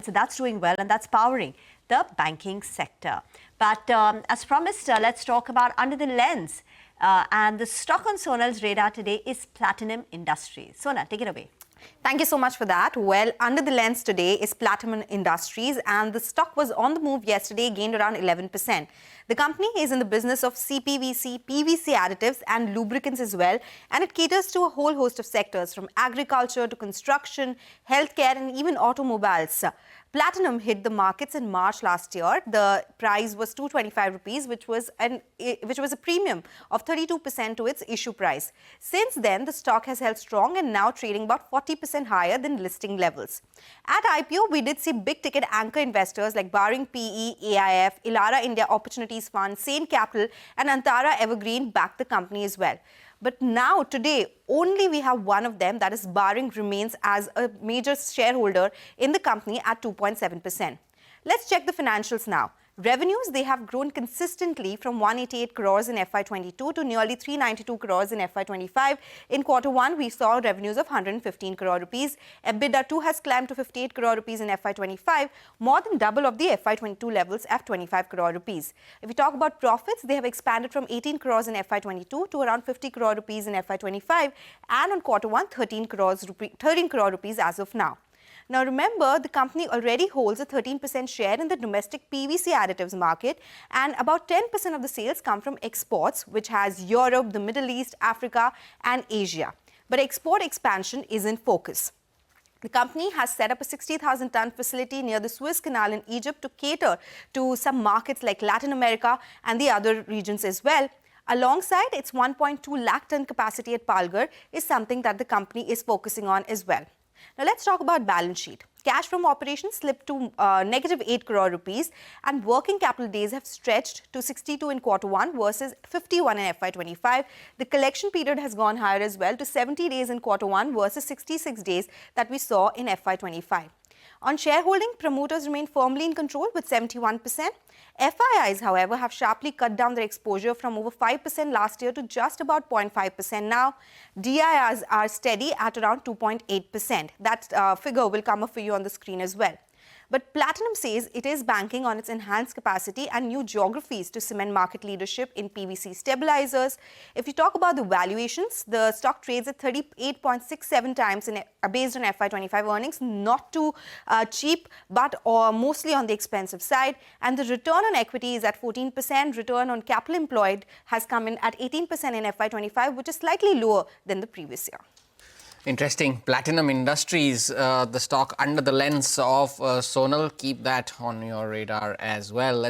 So that's doing well, and that's powering the banking sector. But as promised, let's talk about under the lens. And the stock on Sonal's radar today is Platinum Industries. Sonal, take it away. Thank you so much for that. Well, under the lens today is Platinum Industries, and the stock was on the move yesterday, gained around 11%. The company is in the business of CPVC, PVC additives and lubricants as well, and it caters to a whole host of sectors from agriculture to construction, healthcare and even automobiles. Platinum hit the markets in March last year. The price was 225 rupees, which was a premium of 32% to its issue price. Since then, the stock has held strong and now trading about 40% higher than listing levels. At IPO, we did see big-ticket anchor investors like Baring PE, AIF, Elara India Opportunities Fund, Sane Capital and Antara Evergreen back the company as well. But now, today, only we have one of them, that is Baring, remains as a major shareholder in the company at 2.7%. Let's check the financials now. Revenues, they have grown consistently from 188 crores in FY22 to nearly 392 crores in FY25. In Q1, we saw revenues of 115 crore rupees. EBITDA too has climbed to 58 crore rupees in FY25, more than double of the FY22 levels at 25 crore rupees. If we talk about profits, they have expanded from 18 crores in FY22 to around 50 crore rupees in FY25, and on Q1, 13 crore rupees as of now. Now remember, the company already holds a 13% share in the domestic PVC additives market, and about 10% of the sales come from exports, which has Europe, the Middle East, Africa and Asia. But export expansion is in focus. The company has set up a 60,000-ton facility near the Suez Canal in Egypt to cater to some markets like Latin America and the other regions as well. Alongside its 1.2 lakh-ton capacity at Palghar is something that the company is focusing on as well. Now let's talk about balance sheet. Cash from operations slipped to negative 8 crore rupees, and working capital days have stretched to 62 in Q1 versus 51 in FY25. The collection period has gone higher as well to 70 days in Q1 versus 66 days that we saw in FY25. On shareholding, promoters remain firmly in control with 71%. FIIs, however, have sharply cut down their exposure from over 5% last year to just about 0.5% now. DIRs are steady at around 2.8%. That figure will come up for you on the screen as well. But Platinum says it is banking on its enhanced capacity and new geographies to cement market leadership in PVC stabilizers. If you talk about the valuations, the stock trades at 38.67 times based on FY25 earnings, not too cheap, but mostly on the expensive side. And the return on equity is at 14%. Return on capital employed has come in at 18% in FY25, which is slightly lower than the previous year. Interesting. Platinum Industries, the stock under the lens of Sonal. Keep that on your radar as well. Let's